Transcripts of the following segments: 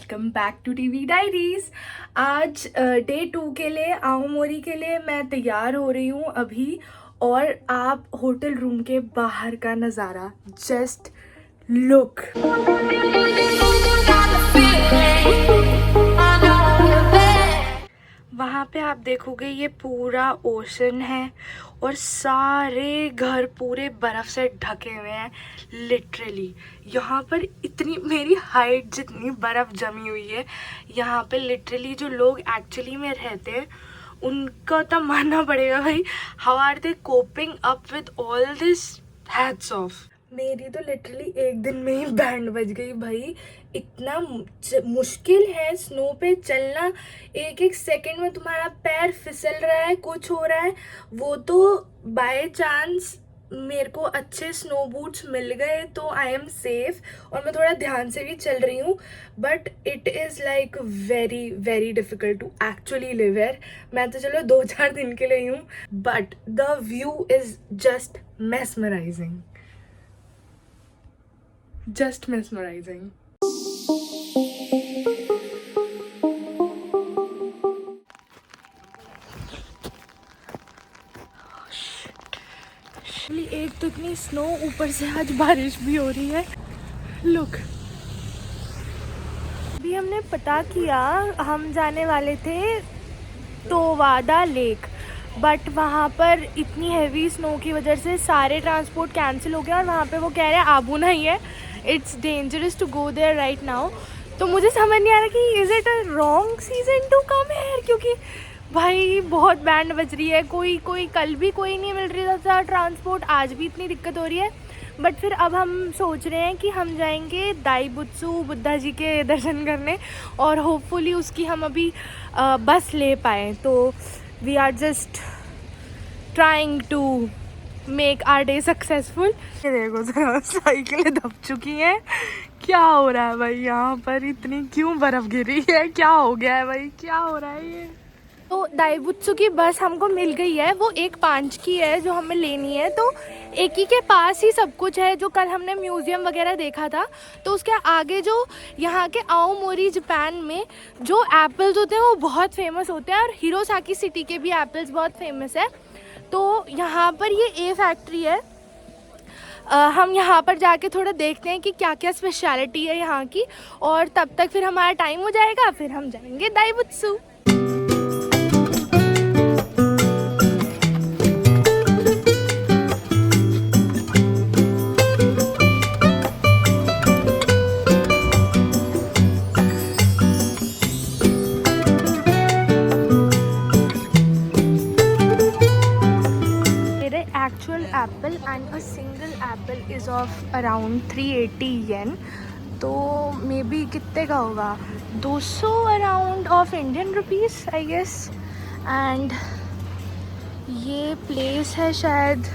Welcome back to TV diaries. आज day 2 के लिए आओमोरी के लिए मैं तैयार हो रही हूँ अभी। और आप होटल रूम के बाहर का नज़ारा जस्ट लुक। वहाँ पे आप देखोगे ये पूरा ओशन है और सारे घर पूरे बर्फ़ से ढके हुए हैं। लिटरली यहाँ पर इतनी मेरी हाइट जितनी बर्फ़ जमी हुई है यहाँ पे। लिटरली जो लोग एक्चुअली में रहते हैं उनका तो मानना पड़ेगा भाई, how are they coping up with all this. Hats off. मेरी तो लिटरली एक दिन में ही बैंड बज गई भाई। इतना मुश्किल है स्नो पे चलना। एक एक सेकंड में तुम्हारा पैर फिसल रहा है, कुछ हो रहा है। वो तो बाय चांस मेरे को अच्छे स्नो बूट्स मिल गए तो आई एम सेफ और मैं थोड़ा ध्यान से भी चल रही हूँ। But it is like very very difficult to actually live here. मैं तो चलो 2-4 दिन के लिए हूँ, but the view is just mesmerizing. Just mesmerizing. एक तो इतनी स्नो, ऊपर से आज बारिश भी हो रही है। लुक, अभी हमने पता किया, हम जाने वाले थे तोवादा लेक, बट वहाँ पर इतनी हैवी स्नो की वजह से सारे ट्रांसपोर्ट कैंसिल हो गया और वहाँ पे वो कह रहे हैं आबू नहीं है, it's dangerous to go there right now. तो मुझे समझ नहीं आ रहा कि is it a wrong season to come here, क्योंकि भाई बहुत बैंड बज रही है। कोई कल भी कोई नहीं मिल रहा था ट्रांसपोर्ट, आज भी इतनी दिक्कत हो रही है। बट फिर अब हम सोच रहे हैं कि हम जाएंगे दाईबुत्सु बुद्धा जी के दर्शन करने और होपफुली उसकी हम अभी बस ले पाएँ। तो we are just trying to make our day successful. ये देखो जरा, साइकिलें दब चुकी हैं। क्या हो रहा है भाई यहाँ पर? इतनी क्यों बर्फ़ गिरी है? क्या हो गया है भाई? क्या हो रहा है ये? तो दाईबुत्सु की बस हमको मिल गई है। वो 1-5 की है जो हमें लेनी है। तो एक ही के पास ही सब कुछ है। जो कल हमने म्यूज़ियम वगैरह देखा था, तो उसके आगे जो यहाँ के आओमोरी जापान में जो एप्पल्स होते हैं वो बहुत फेमस होते हैं और हिरोसाकी सिटी के भी एप्पल्स बहुत फेमस है। तो यहाँ पर ये ए फैक्ट्री है। हम यहाँ पर जाके थोड़ा देखते हैं कि क्या क्या स्पेशलिटी है यहाँ की, और तब तक फिर हमारा टाइम हो जाएगा, फिर हम जाएंगे Daibutsu. Apple and a single apple is of around 380 yen. तो मे बी कितने का होगा? 200 around of Indian rupees I guess. And ये प्लेस है शायद,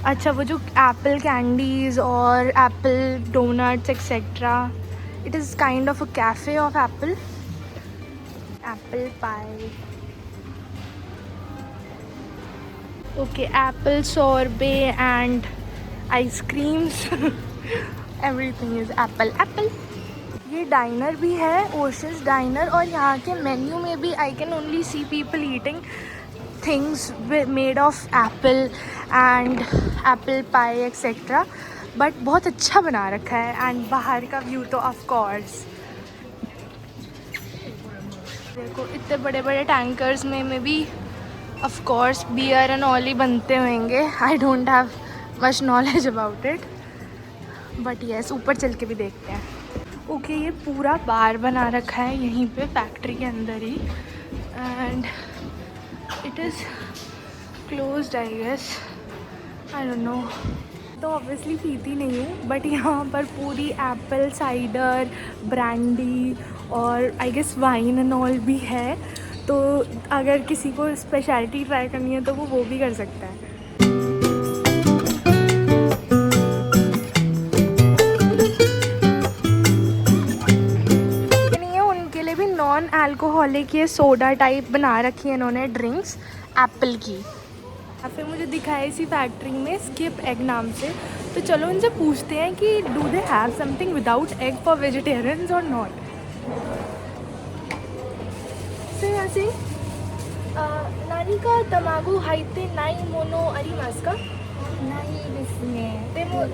अच्छा वो जो एप्पल कैंडीज़ और apple donuts etcetera, it is kind of a cafe of apple pie. Okay, apple sorbet and ice creams. Everything is apple. ये dinar भी है, ओशंस डाइनर, और यहाँ के मेन्यू में भी I can only see people eating things made of Apple and apple pie etcetera. But बहुत अच्छा बना रखा है। एंड बाहर का व्यू तो ऑफ कोर्स देखो, इतने बड़े बड़े टैंकर्स में भी of course beer and all ही बनते होंगे। I don't have much knowledge about it, but yes, ऊपर चल के भी देखते हैं। ओके, ये पूरा बार बना रखा है यहीं पे फैक्ट्री के अंदर ही, and it is closed I guess, I don't know. तो ऑब्वियसली पीती नहीं हूँ, बट यहाँ पर पूरी एप्पल साइडर, ब्रांडी और I guess wine and all भी है। तो अगर किसी को स्पेशलिटी ट्राई करनी है तो वो भी कर सकता है। नहीं है उनके लिए भी नॉन अल्कोहलिक ये सोडा टाइप बना रखी है इन्होंने ड्रिंक्स एप्पल की। या फिर मुझे दिखाया इसी फैक्ट्री में स्किप एग नाम से। तो चलो उनसे पूछते हैं कि do they have something without egg for vegetarians और नॉट। से ऐसे नानी का तमागो हाइते नाई मोनो अरिमास का ないですね。でも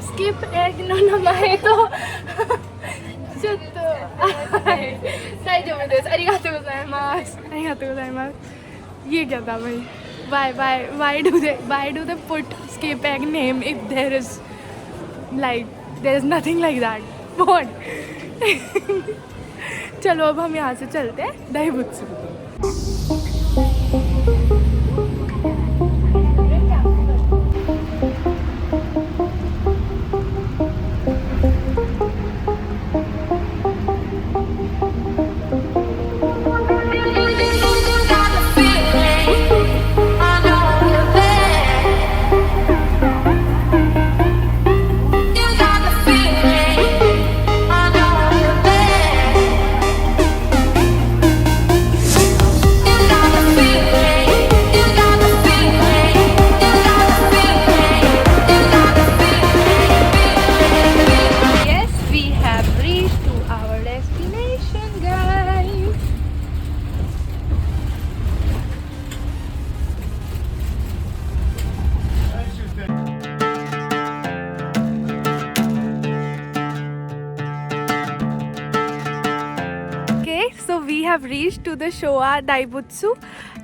スキップエッグの名前とちょっとはい大丈夫です。ありがとうございます。ありがとうございます。ये क्या था भाई? Why do they put skip egg name if there is nothing like that? What? चलो अब हम यहाँ से चलते हैं दाईबुत्सु। So we have reached to the Showa Daibutsu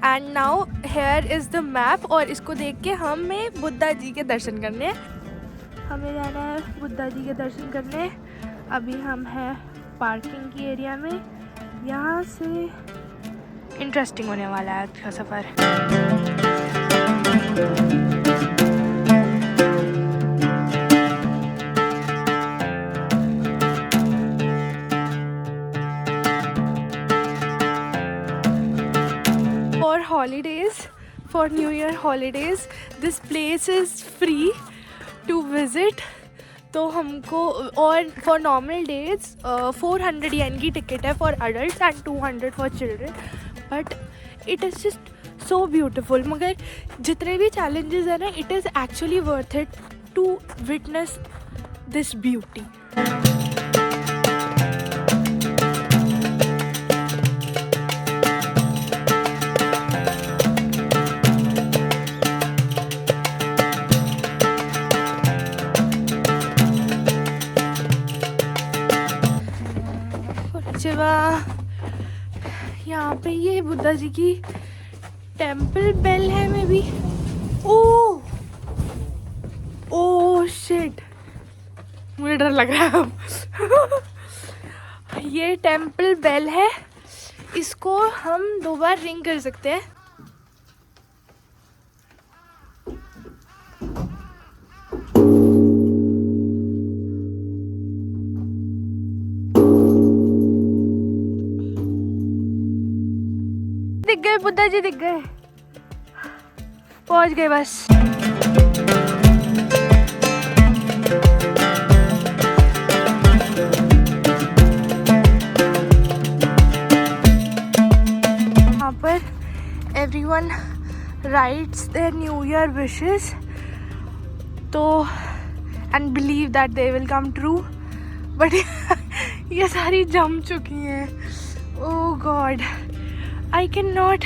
and now here is the map और इसको देख के हमें बुद्धा जी के दर्शन करने हैं। हमें जाना है बुद्धा जी के दर्शन करने। अभी हम हैं पार्किंग की एरिया में। यहाँ से इंटरेस्टिंग होने वाला है आज का सफ़र। Holidays, for New Year holidays, this place is free to visit. तो हमको और for normal days 400 yen की टिकट है for adults and 200 for children. But it is just so beautiful. मगर जितने भी challenges हैं ना, it is actually worth it to witness this beauty. यहाँ पे ये बुद्धा जी की टेम्पल बेल है मे बी। ओह शिट, मुझे डर लग रहा है अब। ये टेम्पल बेल है, इसको हम 2 बार रिंग कर सकते हैं। दिख गए बुद्धा जी, दिख गए, पहुंच गए बस। यहाँ पर everyone writes their New Year wishes तो and believe that they will come true, but ये सारी जम चुकी हैं। Oh God, I cannot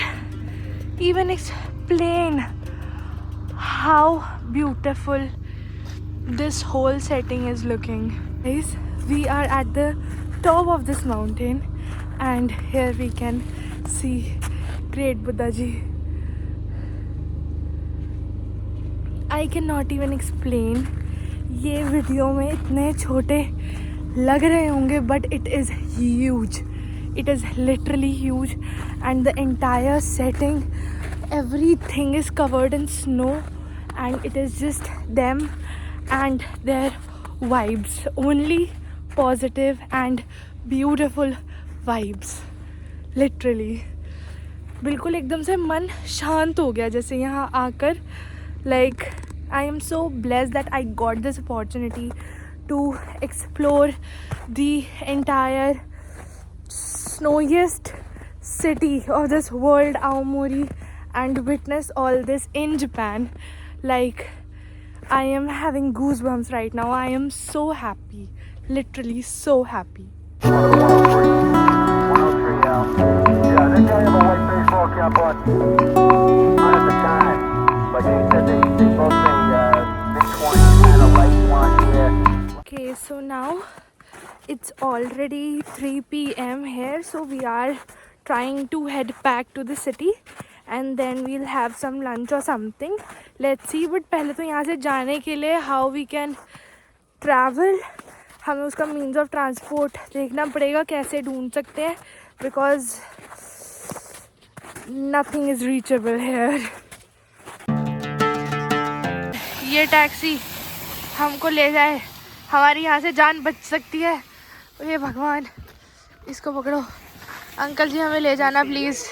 even explain how beautiful this whole setting is looking. Guys, we are at the top of this mountain and here we can see great Buddha ji. I cannot even explain. ये video में इतने छोटे लग रहे होंगे but it is huge. It is literally huge and the entire setting, everything is covered in snow and it is just them and their vibes. Only positive and beautiful vibes. Literally. बिल्कुल एकदम से मन शांत हो गया जैसे यहाँ आकर. Like I am so blessed that I got this opportunity to explore the entire snowiest city of this world, Aomori, and witness all this in Japan. Like I am having goosebumps right now. I am so happy, literally so happy. Yeah, they got him a white baseball cap on. Not at the time, but they said they both say mid-20s, kind of light blonde hair. Okay, so now it's already 3 p.m. here, so we are trying to head back to the city and then we'll have some lunch or something. Let's see, but पहले तो यहाँ से जाने के लिए how we can travel, हमें उसका means of transport देखना पड़ेगा कैसे ढूंढ सकते हैं, because nothing is reachable here. ये टैक्सी हमको ले जाए, हमारी यहाँ से जान बच सकती है. ये भगवान, इसको पकड़ो. अंकल जी हमें ले जाना प्लीज.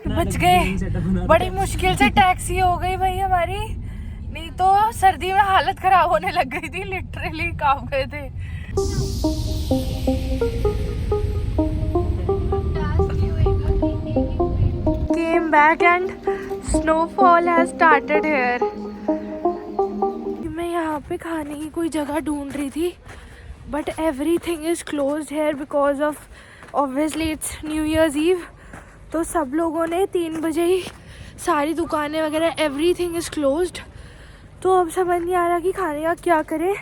बच गए. बड़ी मुश्किल से टैक्सी हो गई भाई हमारी, नहीं तो सर्दी में हालत खराब होने लग गई थी. लिटरली कांप गए थे. Came back and snowfall has started here. मैं यहाँ पे खाने की कोई जगह ढूंढ रही थी, but everything is closed here because of obviously it's New Year's Eve. तो सब लोगों ने 3 बजे ही सारी दुकानें वगैरह everything is closed. तो अब समझ नहीं आ रहा कि खाने का क्या करें,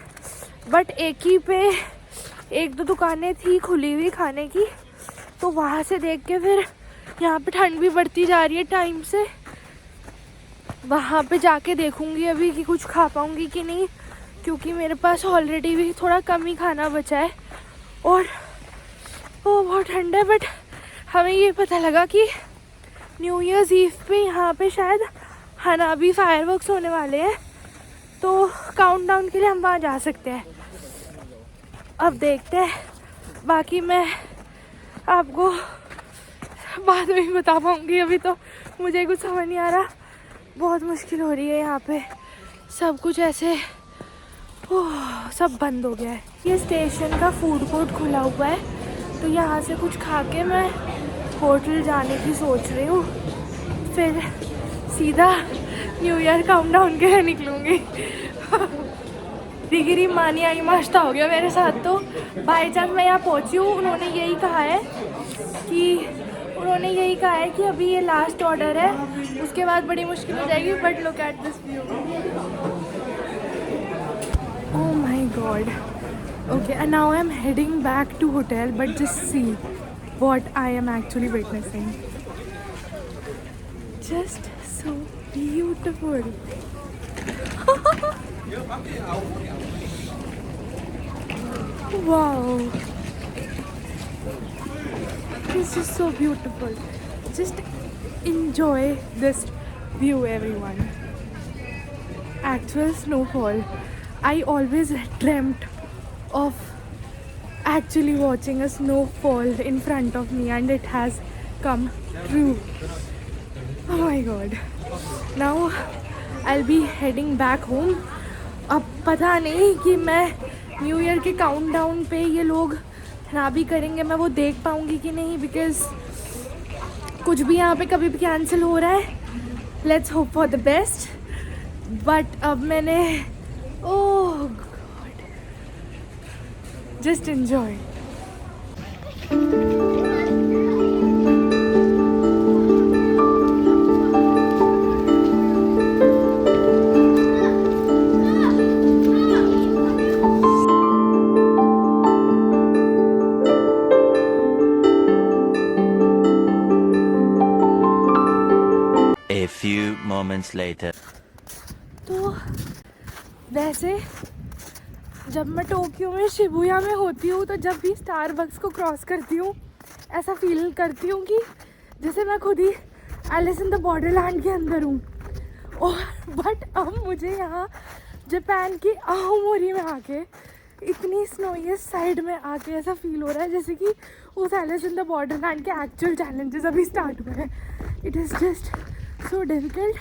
बट एक ही पे 1-2 दुकानें थी खुली हुई खाने की, तो वहाँ से देख के फिर यहाँ पे ठंड भी बढ़ती जा रही है टाइम से, वहाँ पे जाके देखूँगी अभी कि कुछ खा पाऊँगी कि नहीं, क्योंकि मेरे पास ऑलरेडी भी थोड़ा कम ही खाना बचा है और वो बहुत ठंड है. बट हमें ये पता लगा कि न्यू ईयर्स ईव पे यहाँ पे शायद हनाबी फायरवर्क्स होने वाले हैं, तो काउंटडाउन के लिए हम वहाँ जा सकते हैं. अब देखते हैं, बाकी मैं आपको बाद में ही बता पाऊँगी. अभी तो मुझे कुछ समझ नहीं आ रहा, बहुत मुश्किल हो रही है यहाँ पे. सब कुछ ऐसे सब बंद हो गया है. ये स्टेशन का फूड कोर्ट खुला हुआ है, तो यहाँ से कुछ खा के मैं होटल जाने की सोच रही हूँ, फिर सीधा न्यू ईयर काउंटडाउन के लिए निकलूँगी. डिग्री मानी आई माश्ता हो गया मेरे साथ. तो बाई चांस मैं यहाँ पहुँची हूँ. उन्होंने यही कहा है कि अभी ये लास्ट ऑर्डर है, उसके बाद बड़ी मुश्किल हो जाएगी. But look at this view. Oh my god. Okay, and now I'm heading back to hotel, but just see what I am actually witnessing. Just so beautiful. Wow. It's just so beautiful. Just enjoy this view, everyone. Actual snowfall. I always dreamt of actually watching a snowfall in front of me, and it has come true. Oh my god. Now I'll be heading back home. अब पता नहीं कि मैं new year के countdown पे ये लोग खराबी करेंगे, मैं वो देख पाऊँगी कि नहीं, बिकॉज कुछ भी यहाँ पे कभी भी कैंसिल हो रहा है. Let's hope for the best. But अब मैंने oh God, just enjoy. A few moments later. तो वैसे जब मैं टोक्यो में शिबुया में होती हूँ, तो जब भी स्टारबक्स को क्रॉस करती हूँ ऐसा फील करती हूँ कि जैसे मैं खुद ही एलिस इन द बॉर्डरलैंड के अंदर हूँ. और बट अब मुझे यहाँ जापान की आओमोरी में आके, इतनी स्नोईएस्ट साइड में आके ऐसा फील हो रहा है जैसे कि उस एलिस इन द बॉर्डरलैंड के एक्चुअल चैलेंजेस अभी स्टार्ट हुए हैं. It is just so difficult,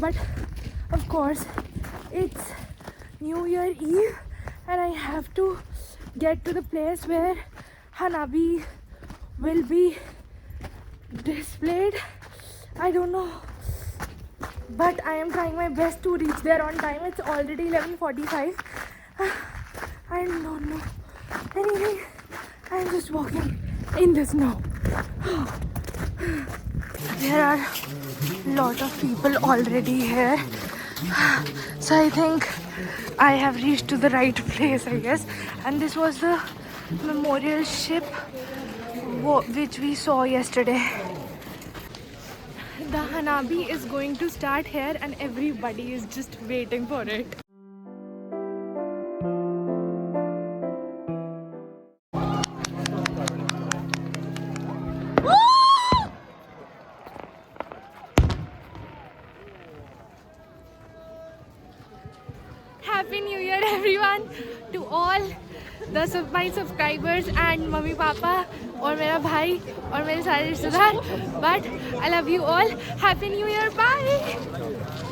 but of course it's New Year Eve and I have to get to the place where Hanabi will be displayed. I don't know, but I am trying my best to reach there on time. It's already 11:45. I don't know anything. I'm just walking in the snow. There are lot of people already here, so I think I have reached to the right place, I guess. And this was the memorial ship which we saw yesterday. The Hanabi is going to start here and everybody is just waiting for it. Happy New Year everyone to all my subscribers and mummy papa और मेरा भाई और मेरे सारे रिश्तेदार. But I love you all. Happy New Year. Bye.